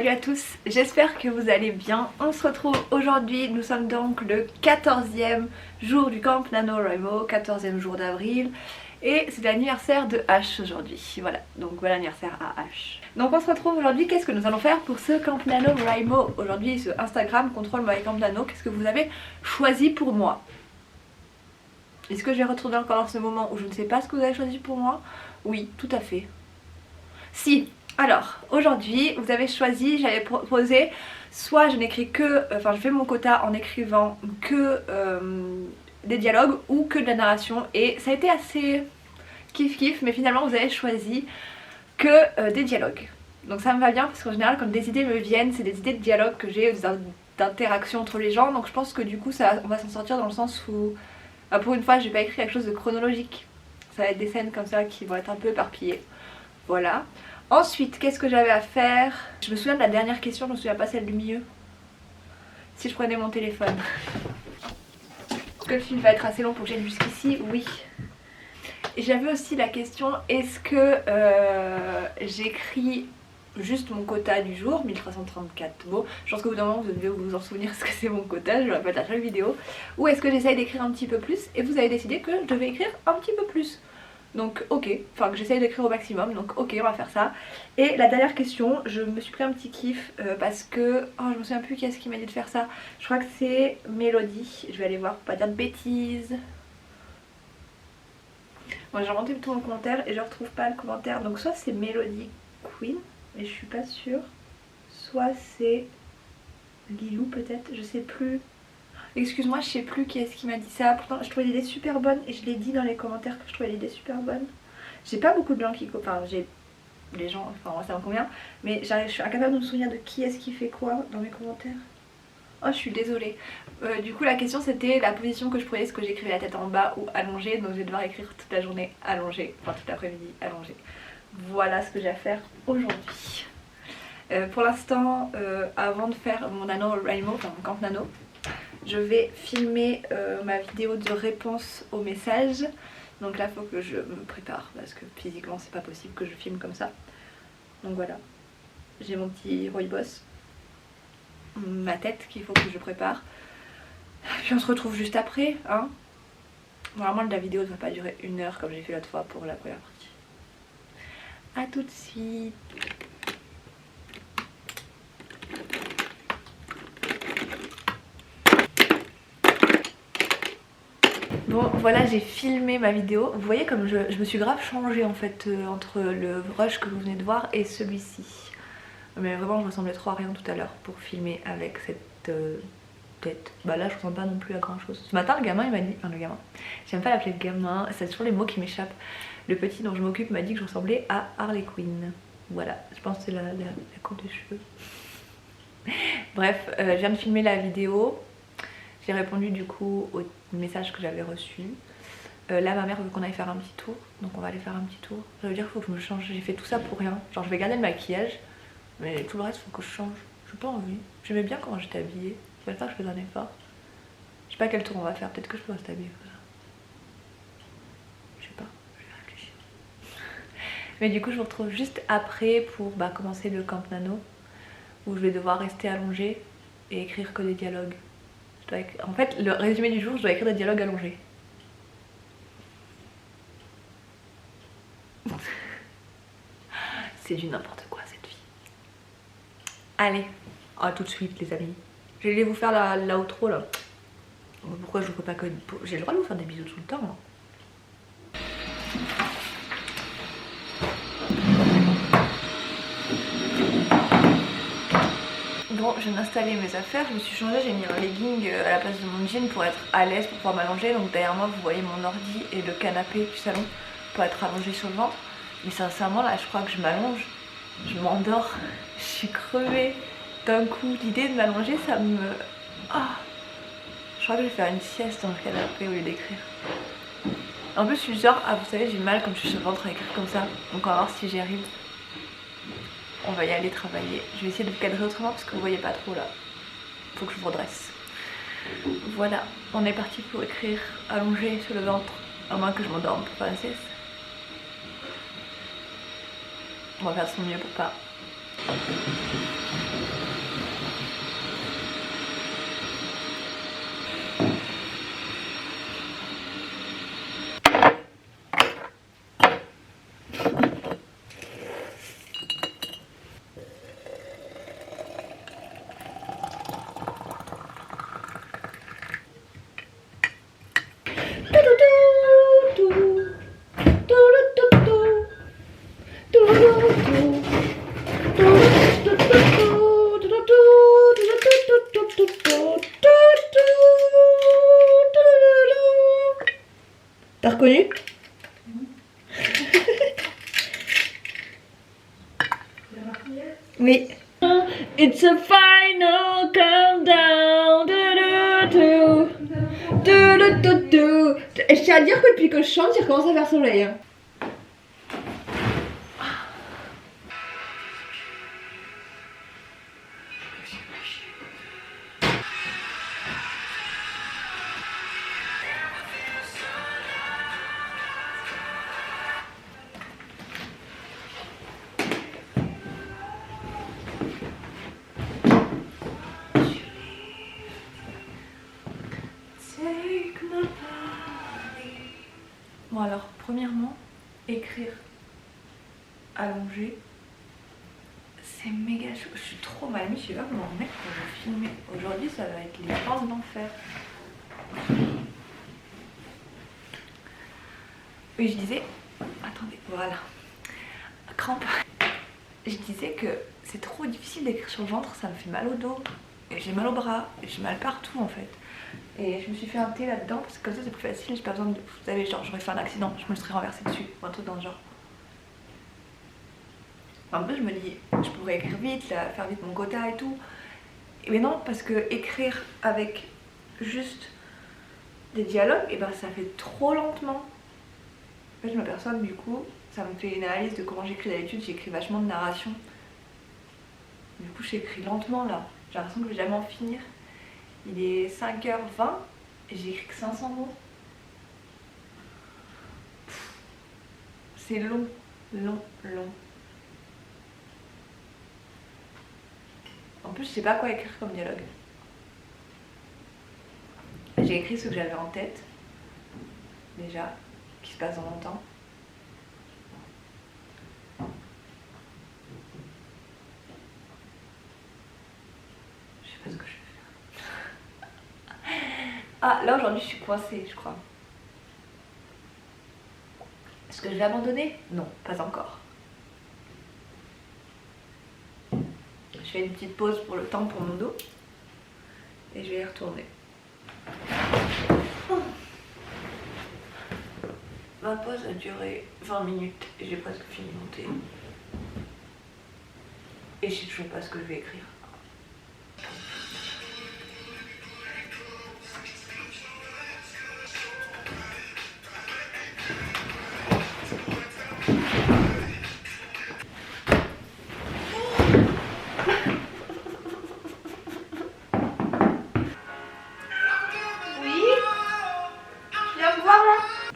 Salut à tous, j'espère que vous allez bien. On se retrouve aujourd'hui, nous sommes donc le 14e jour du camp NaNoWriMo, 14e jour d'avril. Et c'est l'anniversaire de H aujourd'hui, voilà, donc voilà l'anniversaire à H. Donc on se retrouve aujourd'hui, qu'est-ce que nous allons faire pour ce camp NaNoWriMo? Aujourd'hui ce Instagram contrôle my camp nano, qu'est-ce que vous avez choisi pour moi? Est-ce que je vais retourner encore dans ce moment où je ne sais pas ce que vous avez choisi pour moi? Oui, tout à fait. Si. Alors, aujourd'hui, vous avez choisi, j'avais proposé, soit je n'écris que, enfin je fais mon quota en écrivant que des dialogues ou que de la narration, et ça a été assez kiff, mais finalement vous avez choisi que des dialogues. Donc ça me va bien parce qu'en général quand des idées me viennent, c'est des idées de dialogue que j'ai, d'interaction entre les gens, donc je pense que du coup ça, on va s'en sortir dans le sens où, pour une fois je vais pas écrire quelque chose de chronologique, ça va être des scènes comme ça qui vont être un peu éparpillées, voilà. Ensuite, qu'est-ce que j'avais à faire? Je me souviens de la dernière question, je me souviens pas celle du milieu. Si je prenais mon téléphone. Est-ce que le film va être assez long pour que j'aille jusqu'ici? Oui. Et j'avais aussi la question, est-ce que j'écris juste mon quota du jour, 1334 mots. Je pense qu'au bout d'un moment vous devez vous en souvenir ce que c'est mon quota, je le répète à chaque vidéo. Ou est-ce que j'essaye d'écrire un petit peu plus et vous avez décidé que je devais écrire un petit peu plus. Donc ok, enfin que j'essaye d'écrire au maximum, donc ok on va faire ça. Et la dernière question, je me suis pris un petit kiff parce que, oh je me souviens plus qui est-ce qui m'a dit de faire ça. Je crois que c'est Mélodie, je vais aller voir pour pas dire de bêtises. Moi j'ai remonté tout mon commentaire et je retrouve pas le commentaire, donc soit c'est Mélodie Queen, mais je suis pas sûre. Soit c'est Lilou peut-être, je sais plus. Excuse-moi, je sais plus qui est-ce qui m'a dit ça. Pourtant, je trouvais l'idée super bonne et je l'ai dit dans les commentaires que je trouvais l'idée super bonne. J'ai pas beaucoup de gens qui... Enfin, j'ai les gens... Enfin, ça me convient. Mais je suis incapable de me souvenir de qui est-ce qui fait quoi dans mes commentaires. Oh, je suis désolée. Du coup, la question c'était la position que je prenais. Est-ce que j'écrivais la tête en bas ou allongée? Donc, je vais devoir écrire toute la journée allongée. Enfin, toute l'après-midi allongée. Voilà ce que j'ai à faire aujourd'hui. Pour l'instant, avant de faire mon NaNoWriMo, enfin mon camp nano, je vais filmer ma vidéo de réponse aux messages. Donc là il faut que je me prépare parce que physiquement c'est pas possible que je filme comme ça. Donc voilà, j'ai mon petit rooibos, ma tête qu'il faut que je prépare. Puis on se retrouve juste après hein. Normalement la vidéo ne va pas durer 1 heure comme j'ai fait l'autre fois pour la première partie. A tout de suite. Bon voilà, j'ai filmé ma vidéo. Vous voyez comme je me suis grave changée en fait entre le rush que vous venez de voir et celui-ci. Mais vraiment je ressemblais trop à rien tout à l'heure pour filmer avec cette tête. Bah là je ressemble pas non plus à grand chose. Ce matin le gamin il m'a dit, enfin le gamin, j'aime pas l'appeler gamin, c'est toujours les mots qui m'échappent. Le petit dont je m'occupe m'a dit que je ressemblais à Harley Quinn. Voilà, je pense que c'est la coupe de cheveux. Bref, je viens de filmer la vidéo. J'ai répondu du coup au message que j'avais reçu. Là ma mère veut qu'on aille faire un petit tour, donc on va aller faire un petit tour. Ça veut dire qu'il faut que je me change, j'ai fait tout ça pour rien. Genre je vais garder le maquillage, mais tout le reste il faut que je change. J'ai pas envie, j'aimais bien comment j'étais habillée, il fallait pas que je fasse un effort. Je sais pas quel tour on va faire, peut-être que je peux rester habillée comme ça. Je sais pas, je vais réfléchir. Mais du coup je vous retrouve juste après pour commencer le camp nano, où je vais devoir rester allongée et écrire que des dialogues. En fait, le résumé du jour, je dois écrire des dialogues allongés. C'est du n'importe quoi cette vie. Allez, à tout de suite les amis. Je vais vous faire la outro là. Pourquoi je vous fais pas que... J'ai le droit de vous faire des bisous tout le temps. Hein. Bon, je viens d'installer mes affaires, je me suis changée, j'ai mis un legging à la place de mon jean pour être à l'aise, pour pouvoir m'allonger. Donc derrière moi vous voyez mon ordi et le canapé du salon pour être allongée sur le ventre. Mais sincèrement là je crois que je m'allonge, je m'endors, je suis crevée. D'un coup l'idée de m'allonger ça me... Ah, je crois que je vais faire une sieste dans le canapé au lieu d'écrire. En plus je suis genre, ah vous savez j'ai mal quand je suis sur le ventre à écrire comme ça. Donc on va voir si j'y arrive. On va y aller travailler. Je vais essayer de vous cadrer autrement parce que vous voyez pas trop là. Faut que je vous redresse. Voilà, on est parti pour écrire allongé sur le ventre. À moins que je m'endorme pour faire la sieste. On va faire de son mieux pour pas. T'as reconnu? Oui. It's a final countdown. Je tiens à dire que depuis que je chante, il recommence à faire soleil. Hein. Bon alors, premièrement, écrire allongé, c'est méga chaud. Je suis trop mal mise, je sais pas comment remettre pour le filmer. Aujourd'hui, ça va être les forces d'enfer. Oui, je disais... Attendez, voilà. Crampe. Je disais que c'est trop difficile d'écrire sur le ventre, ça me fait mal au dos. Et j'ai mal au bras, et j'ai mal partout en fait. Et je me suis fait un thé là-dedans parce que comme ça c'est plus facile, j'ai pas besoin de... Vous savez, genre j'aurais fait un accident, je me serais renversée dessus ou un truc dans le genre. En plus je me dis, je pourrais écrire vite, là, faire vite mon quota et tout. Mais non, parce que écrire avec juste des dialogues, et ben ça fait trop lentement. En fait je m'aperçois que du coup, ça me fait une analyse de comment j'écris d'habitude, j'écris vachement de narration. Du coup j'écris lentement là, j'ai l'impression que je vais jamais en finir. Il est 5h20 et j'ai écrit que 500 mots. C'est long, long, long. En plus, je sais pas quoi écrire comme dialogue. J'ai écrit ce que j'avais en tête, déjà, qui se passe dans longtemps. Je sais pas ce que je vais faire. Ah, là aujourd'hui, je suis coincée, je crois. Est-ce que je vais abandonner? Non, pas encore. Je fais une petite pause pour le temps pour mon dos et je vais y retourner. Ma pause a duré 20 minutes et j'ai presque fini mon thé. Et je sais toujours pas ce que je vais écrire.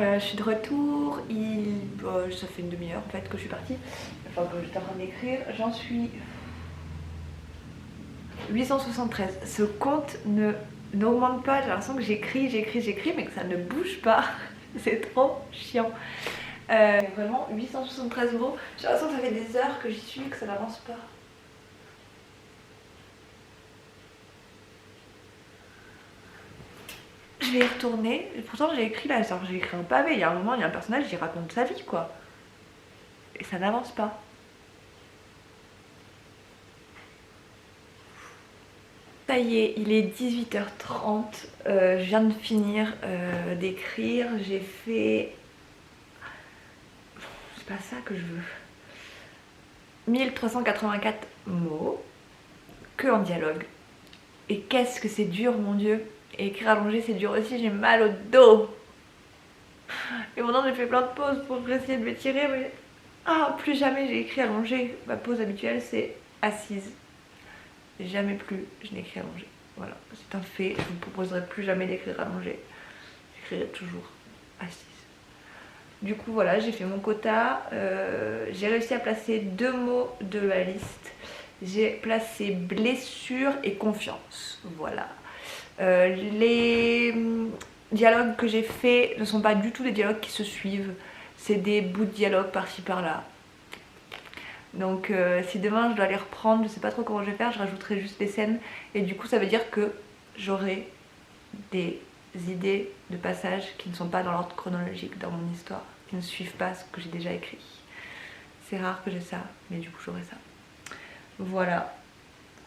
Je suis de retour, ça fait une demi-heure en fait que je suis partie, enfin que j'étais en train d'écrire, j'en suis 873. Ce compte n'augmente pas, j'ai l'impression que j'écris mais que ça ne bouge pas, c'est trop chiant. Vraiment 873 mots, j'ai l'impression que ça fait des heures que j'y suis et que ça n'avance pas. Je vais y retourner, et pourtant j'ai écrit là, j'ai écrit un pavé, il y a un moment, il y a un personnage, il raconte sa vie quoi. Et ça n'avance pas. Ça y est, il est 18h30, je viens de finir d'écrire, j'ai fait... C'est pas ça que je veux. 1384 mots, que en dialogue. Et qu'est-ce que c'est dur mon dieu. Et écrire allongé c'est dur aussi, j'ai mal au dos. Et maintenant j'ai fait plein de pauses pour essayer de m'étirer mais... Ah, plus jamais j'ai écrit allongé. Ma pause habituelle c'est assise. Jamais plus je n'écris allongé. Voilà, c'est un fait, je ne vous proposerai plus jamais d'écrire allongé. J'écrirai toujours assise. Du coup voilà, j'ai fait mon quota. J'ai réussi à placer 2 mots de la liste. J'ai placé blessure et confiance. Voilà. Les dialogues que j'ai faits ne sont pas du tout des dialogues qui se suivent. C'est des bouts de dialogue par-ci par-là. Donc si demain je dois les reprendre, je sais pas trop comment je vais faire, je rajouterai juste les scènes. Et du coup ça veut dire que j'aurai des idées de passages qui ne sont pas dans l'ordre chronologique dans mon histoire, qui ne suivent pas ce que j'ai déjà écrit. C'est rare que j'ai ça, mais du coup j'aurai ça. Voilà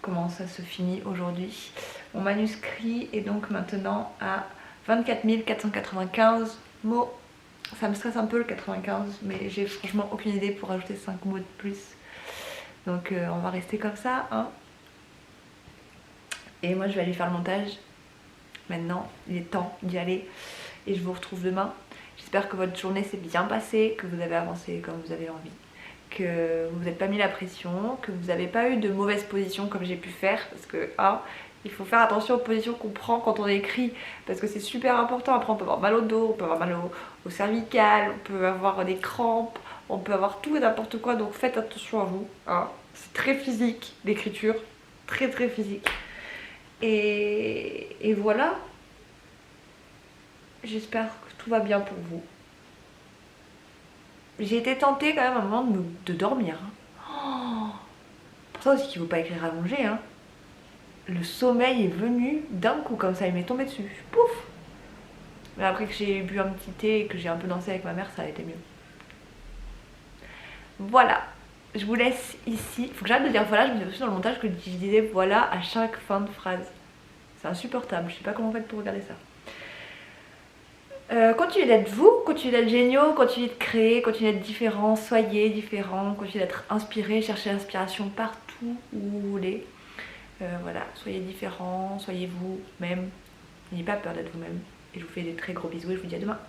comment ça se finit aujourd'hui. Mon manuscrit est donc maintenant à 24 495 mots. Ça me stresse un peu le 95, mais j'ai franchement aucune idée pour ajouter 5 mots de plus. Donc on va rester comme ça, hein. Et moi je vais aller faire le montage. Maintenant, il est temps d'y aller. Et je vous retrouve demain. J'espère que votre journée s'est bien passée, que vous avez avancé comme vous avez envie, que vous n'êtes pas mis la pression, que vous n'avez pas eu de mauvaise position comme j'ai pu faire. Parce que, il faut faire attention aux positions qu'on prend quand on écrit, parce que c'est super important. Après on peut avoir mal au dos, on peut avoir mal au cervical, on peut avoir des crampes, on peut avoir tout et n'importe quoi, donc faites attention à vous, hein. C'est très physique l'écriture, très très physique. Et voilà, j'espère que tout va bien pour vous. J'ai été tentée quand même à un moment de dormir, hein. Pour ça aussi qu'il ne faut pas écrire allongé, hein. Le sommeil est venu d'un coup comme ça, il m'est tombé dessus, pouf. Mais après que j'ai bu un petit thé et que j'ai un peu dansé avec ma mère, ça a été mieux. Voilà, je vous laisse ici. Il faut que j'arrête de dire voilà, je me suis aperçue dans le montage que je disais voilà à chaque fin de phrase. C'est insupportable, je sais pas comment vous faites pour regarder ça. Continuez d'être vous, continuez d'être géniaux, continuez de créer, continuez d'être différents, soyez différents, continuez d'être inspirés, cherchez l'inspiration partout où vous voulez. Voilà, soyez différents, soyez vous-même, n'ayez pas peur d'être vous-même. Et je vous fais des très gros bisous et je vous dis à demain.